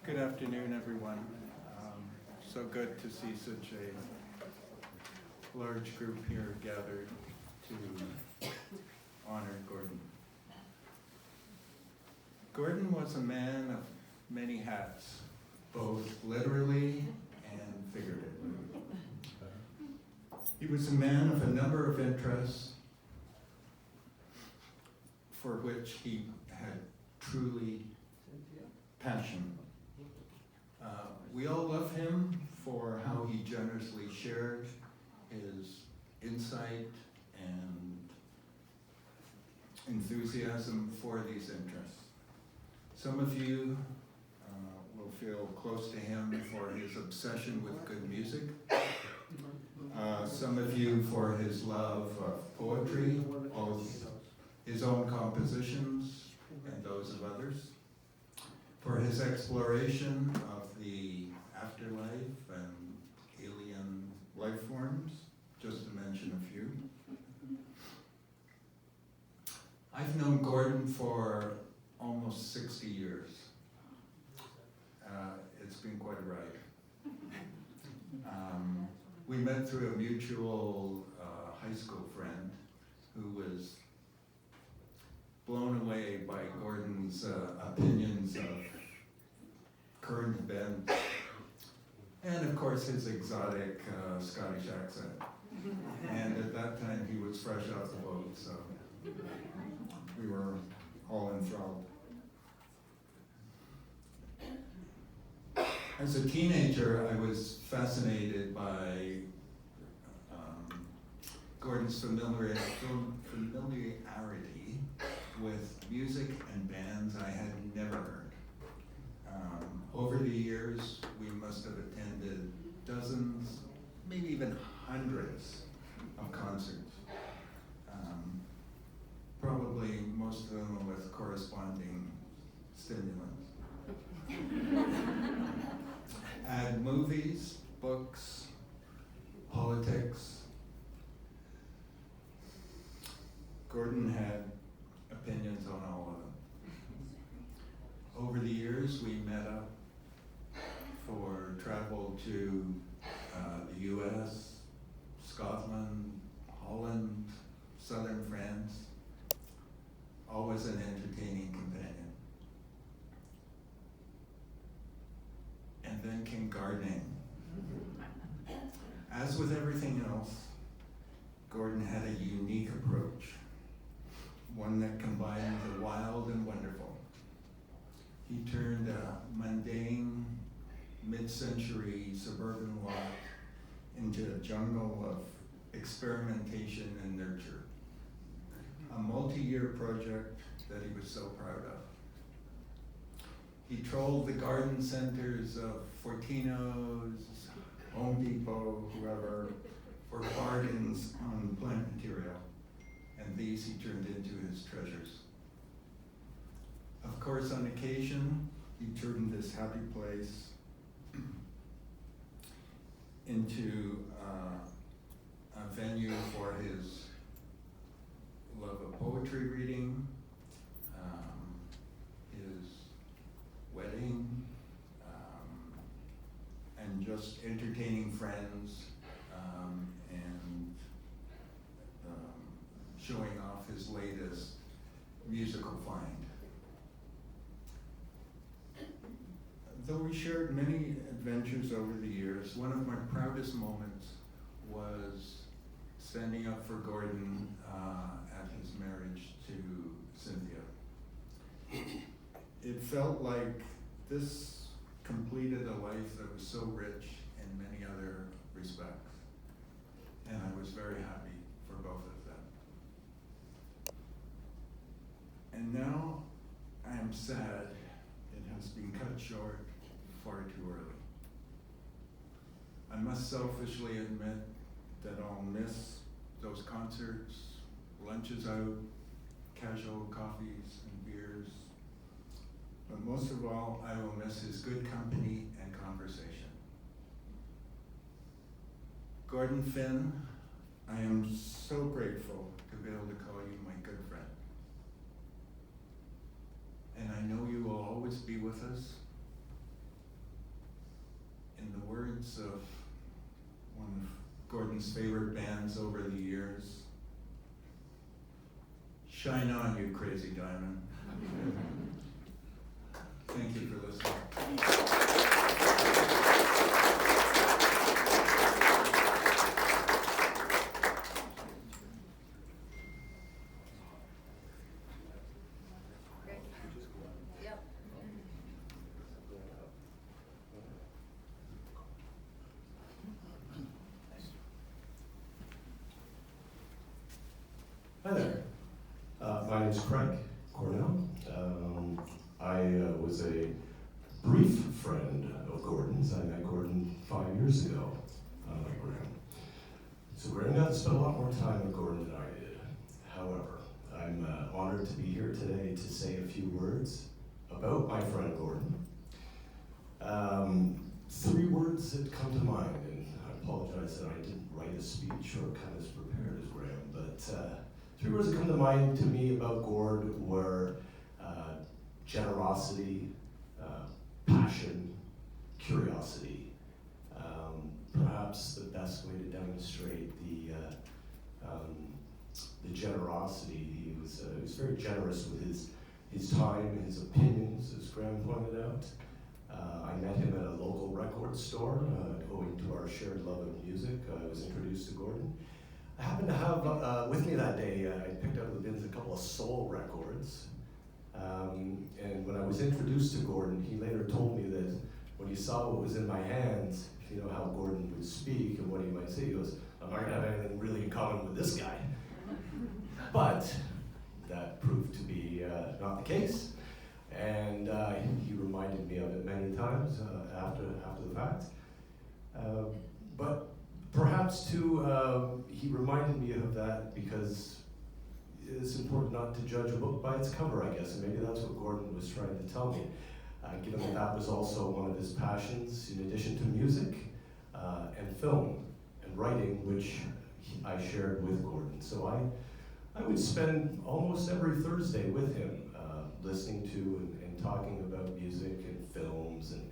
Good afternoon, everyone. So good to see such a large group here gathered to honor Gordon. Gordon was a man of many hats, both literally and figuratively. He was a man of a number of interests for which he had truly passion. We all love him for how he generously shared his insight and enthusiasm for these interests. Some of you will feel close to him for his obsession with good music. Some of you for his love of poetry, both his own compositions and those of others. For his exploration of the afterlife and alien life forms, just to mention a few. I've known Gordon for almost 60 years. It's been quite a ride. We met through a mutual high school friend who was blown away by Gordon's opinions of current events, and of course his exotic Scottish accent. And at that time he was fresh off the boat, so we were all enthralled. As a teenager, I was fascinated by Gordon's familiarity with music and bands I had never heard. Over the years, we must have attended dozens, maybe even hundreds of concerts. Probably most of them with corresponding stimulants. And movies, books, politics. Gordon had opinions on all of them. Over the years, we met up for travel to the US, Scotland, Holland, southern France. Always an entertaining companion. And then came gardening. As with everything else, Gordon had a unique approach, one that combined the wild and wonderful. He turned a mundane, mid-century suburban lot into a jungle of experimentation and nurture. A multi-year project that he was so proud of. He trolled the garden centers of Fortino's, Home Depot, whoever, for bargains on plant material, and these he turned into his treasures. Of course, on occasion, he turned this happy place into a venue for his love of poetry reading, his wedding, and just entertaining friends and showing off his latest musical find. Though we shared many adventures over the years, one of my proudest moments was standing up for Gordon at his marriage to Cynthia. It felt like this completed a life that was so rich in many other respects. And I was very happy for both of them. And now I am sad it has been cut short far too early. I must selfishly admit that I'll miss those concerts, lunches out, casual coffees and beers. But most of all, I will miss his good company and conversation. Gordon Phinn, I am so grateful to be able to call you my good friend. And I know you will always be with us words of one of Gordon's favorite bands over the years. Shine on, you crazy diamond. Thank you for listening. Hi there. My name is Craig Cornell. I was a brief friend of Gordon's. I met Gordon 5 years ago, unlike Graham. So Graham got to spend a lot more time with Gordon than I did. However, I'm honored to be here today to say a few words about my friend Gordon. 3 words that come to mind, and I apologize that I didn't write a speech or come as prepared as Graham, but 3 words that come to mind to me about Gord were generosity, passion, curiosity. Perhaps the best way to demonstrate the generosity, he was very generous with his time, his opinions, as Graham pointed out. I met him at a local record store, owing to our shared love of music. I was introduced to Gordon. I happened to have with me that day, I picked out of the bins a couple of soul records. And when I was introduced to Gordon, he later told me that when he saw what was in my hands, if you know how Gordon would speak and what he might say, he goes, I'm not gonna have anything really in common with this guy. But that proved to be not the case. And he reminded me of it many times after the fact. But perhaps too, he reminded me of that because it's important not to judge a book by its cover, I guess, and maybe that's what Gordon was trying to tell me. Given that was also one of his passions, in addition to music and film and writing, which I shared with Gordon. So I would spend almost every Thursday with him, listening to and talking about music and films. And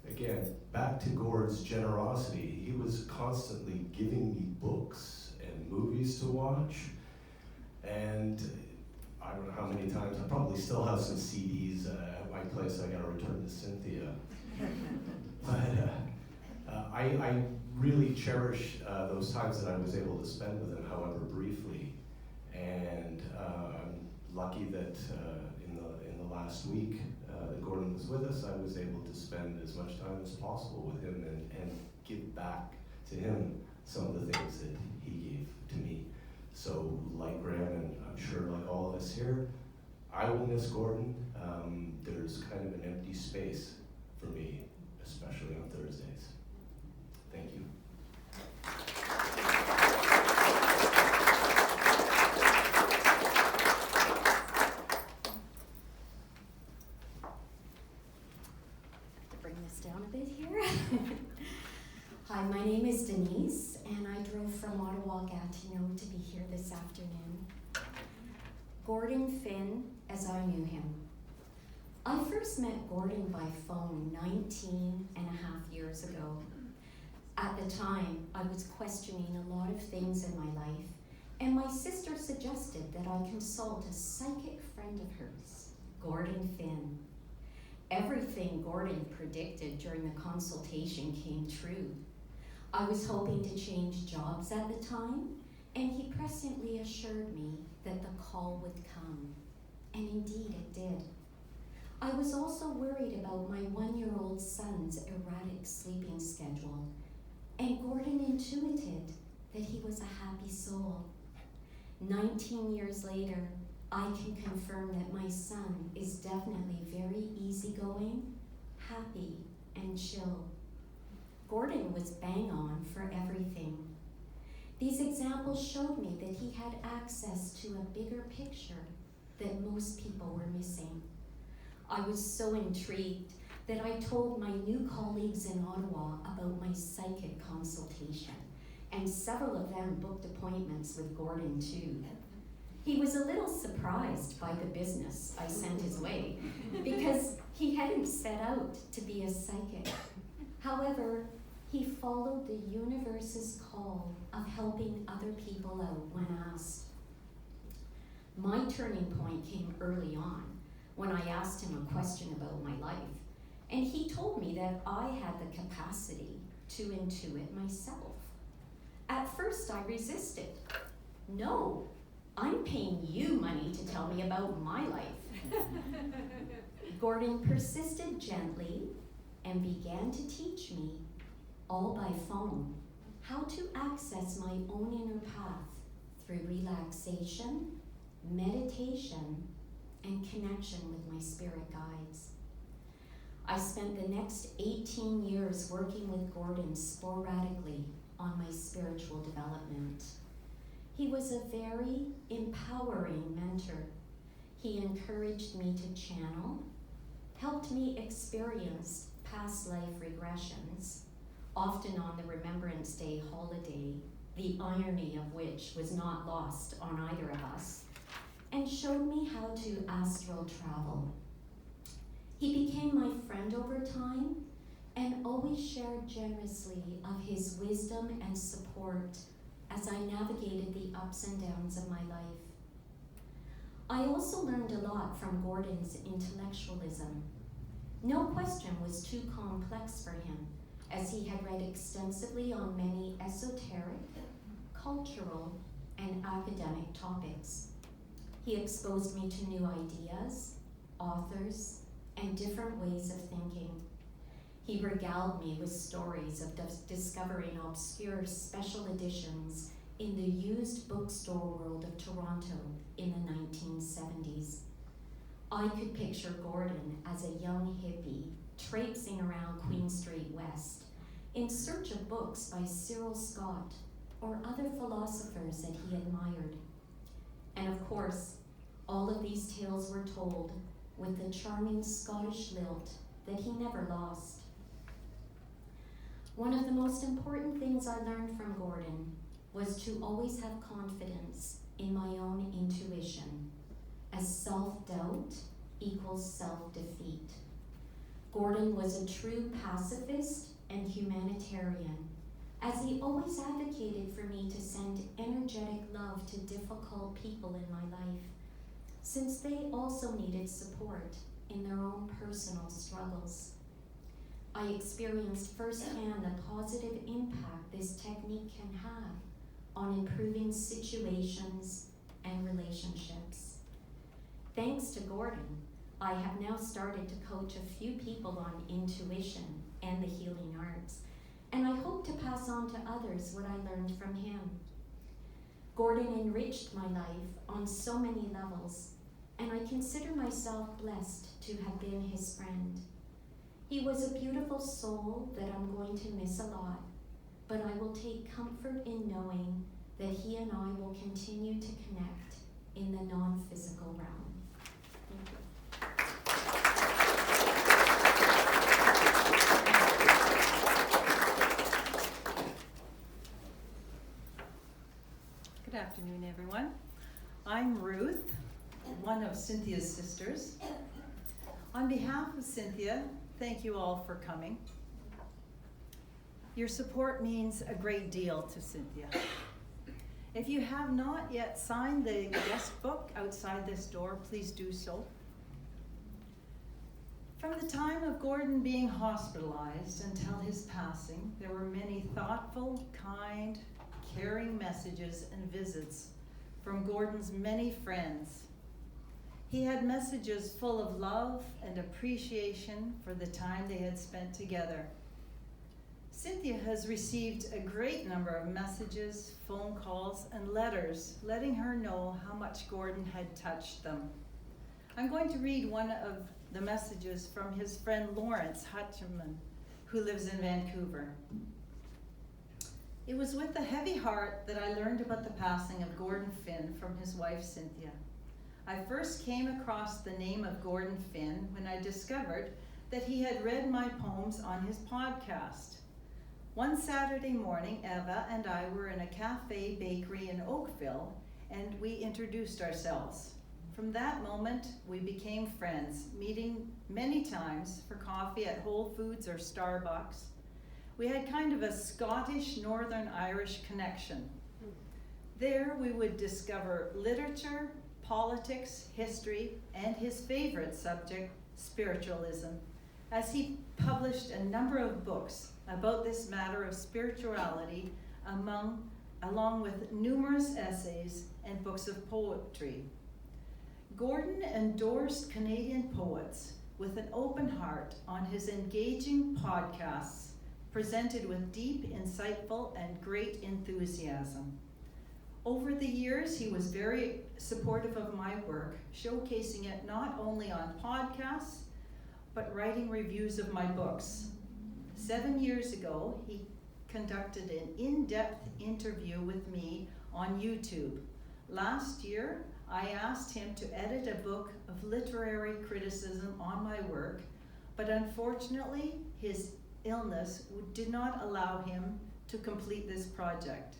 again, back to Gord's generosity, he was constantly giving me books and movies to watch. And I don't know how many times, I probably still have some CDs at my place I gotta return to Cynthia. But I really cherish those times that I was able to spend with him, however briefly. And I'm lucky that in the last week that Gordon was with us, I was able to spend as much time as possible with him and give back to him some of the things that he gave to me. So like Graham, and I'm sure like all of us here, I will miss Gordon. There's kind of an empty space for me, especially on Thursdays. Thank you. Bring this down a bit here. Hi, my name is Denise, and I drove from Ottawa Gatineau to be here this afternoon. Gordon Phinn, as I knew him. I first met Gordon by phone 19 and a half years ago. At the time, I was questioning a lot of things in my life, and my sister suggested that I consult a psychic friend of hers, Gordon Phinn. Everything Gordon predicted during the consultation came true. I was hoping to change jobs at the time, and he presciently assured me that the call would come. And indeed it did. I was also worried about my 1-year-old son's erratic sleeping schedule, and Gordon intuited that he was a happy soul. 19 years later, I can confirm that my son is definitely very easygoing, happy, and chill. Gordon was bang on for everything. These examples showed me that he had access to a bigger picture that most people were missing. I was so intrigued that I told my new colleagues in Ottawa about my psychic consultation, and several of them booked appointments with Gordon too. He was a little surprised by the business I sent his way because he hadn't set out to be a psychic. However, He followed the universe's call of helping other people out when asked. My turning point came early on when I asked him a question about my life, and he told me that I had the capacity to intuit myself. At first, I resisted. No, I'm paying you money to tell me about my life. Gordon persisted gently and began to teach me, all by phone, how to access my own inner path through relaxation, meditation, and connection with my spirit guides. I spent the next 18 years working with Gordon sporadically on my spiritual development. He was a very empowering mentor. He encouraged me to channel, helped me experience past life regressions, often on the Remembrance Day holiday, the irony of which was not lost on either of us, and showed me how to astral travel. He became my friend over time and always shared generously of his wisdom and support as I navigated the ups and downs of my life. I also learned a lot from Gordon's intellectualism. No question was too complex for him, as he had read extensively on many esoteric, cultural, and academic topics. He exposed me to new ideas, authors, and different ways of thinking. He regaled me with stories of discovering obscure special editions in the used bookstore world of Toronto in the 1970s. I could picture Gordon as a young hippie traipsing around Queen Street West in search of books by Cyril Scott or other philosophers that he admired. And of course, all of these tales were told with the charming Scottish lilt that he never lost. One of the most important things I learned from Gordon was to always have confidence in my own intuition, as self-doubt equals self-defeat. Gordon was a true pacifist and humanitarian, as he always advocated for me to send energetic love to difficult people in my life, since they also needed support in their own personal struggles. I experienced firsthand the positive impact this technique can have on improving situations and relationships. Thanks to Gordon, I have now started to coach a few people on intuition and the healing arts, and I hope to pass on to others what I learned from him. Gordon enriched my life on so many levels, and I consider myself blessed to have been his friend. He was a beautiful soul that I'm going to miss a lot, but I will take comfort in knowing that he and I will continue to connect in the non-physical realm. Thank you. Good afternoon, everyone. I'm Ruth, one of Cynthia's sisters. On behalf of Cynthia, thank you all for coming. Your support means a great deal to Cynthia. If you have not yet signed the guest book outside this door, please do so. From the time of Gordon being hospitalized until his passing, there were many thoughtful, kind, caring messages and visits from Gordon's many friends. He had messages full of love and appreciation for the time they had spent together. Cynthia has received a great number of messages, phone calls, and letters letting her know how much Gordon had touched them. I'm going to read one of the messages from his friend Lawrence Hutcherman, who lives in Vancouver. It was with a heavy heart that I learned about the passing of Gordon Phinn from his wife Cynthia. I first came across the name of Gordon Phinn when I discovered that he had read my poems on his podcast. One Saturday morning, Eva and I were in a cafe bakery in Oakville, and we introduced ourselves. From that moment, we became friends, meeting many times for coffee at Whole Foods or Starbucks. we had kind of a Scottish Northern Irish connection. There we would discover literature, politics, history, and his favorite subject, spiritualism, as he published a number of books about this matter of spirituality, along with numerous essays and books of poetry. Gordon endorsed Canadian poets with an open heart on his engaging podcasts, presented with deep, insightful, and great enthusiasm. Over the years, he was very supportive of my work, showcasing it not only on podcasts, but writing reviews of my books. 7 years ago, he conducted an in-depth interview with me on YouTube. Last year, I asked him to edit a book of literary criticism on my work, but unfortunately, his illness did not allow him to complete this project.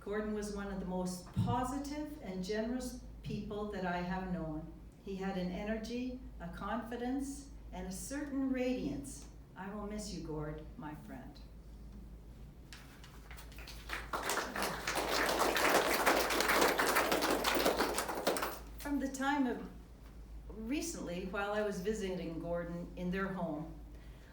Gordon was one of the most positive and generous people that I have known. He had an energy, a confidence, and a certain radiance. I will miss you, Gord, my friend. From the time of recently, while I was visiting Gordon in their home,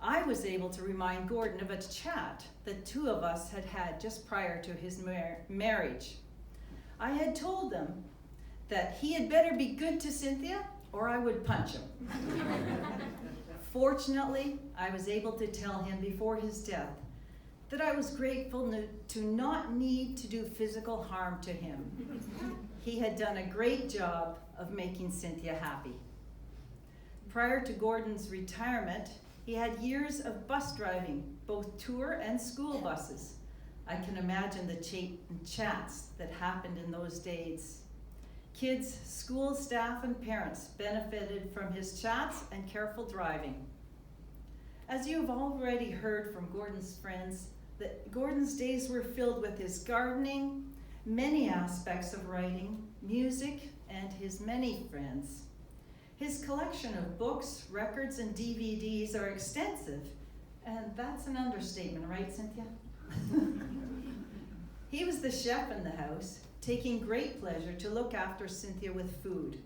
I was able to remind Gordon of a chat that two of us had had just prior to his marriage. I had told them that he had better be good to Cynthia or I would punch him. Fortunately, I was able to tell him before his death that I was grateful to not need to do physical harm to him. He had done a great job of making Cynthia happy. Prior to Gordon's retirement, he had years of bus driving, both tour and school buses. I can imagine the chats that happened in those days. Kids, school staff, and parents benefited from his chats and careful driving. As you've already heard from Gordon's friends, that Gordon's days were filled with his gardening, many aspects of writing, music, and his many friends. His collection of books, records, and DVDs are extensive, and that's an understatement, right, Cynthia? He was the chef in the house, taking great pleasure to look after Cynthia with food,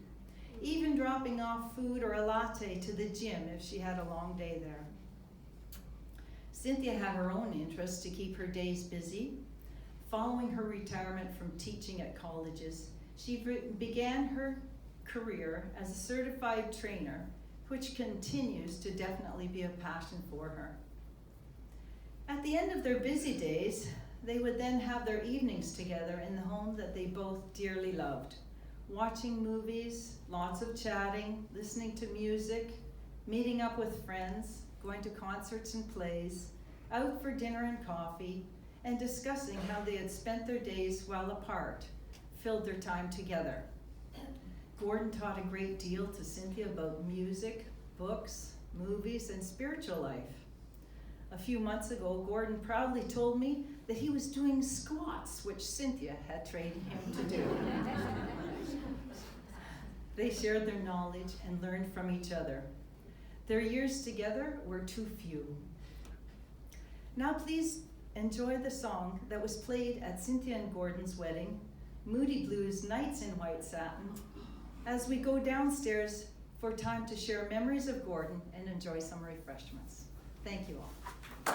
even dropping off food or a latte to the gym if she had a long day there. Cynthia had her own interests to keep her days busy. Following her retirement from teaching at colleges, she began her career as a certified trainer, which continues to definitely be a passion for her. At the end of their busy days, they would then have their evenings together in the home that they both dearly loved, watching movies, lots of chatting, listening to music, meeting up with friends, going to concerts and plays, out for dinner and coffee, and discussing how they had spent their days while apart, filled their time together. Gordon taught a great deal to Cynthia about music, books, movies, and spiritual life. A few months ago, Gordon proudly told me that he was doing squats, which Cynthia had trained him to do. They shared their knowledge and learned from each other. Their years together were too few. Now please enjoy the song that was played at Cynthia and Gordon's wedding, Moody Blues, Nights in White Satin, as we go downstairs for time to share memories of Gordon and enjoy some refreshments. Thank you all.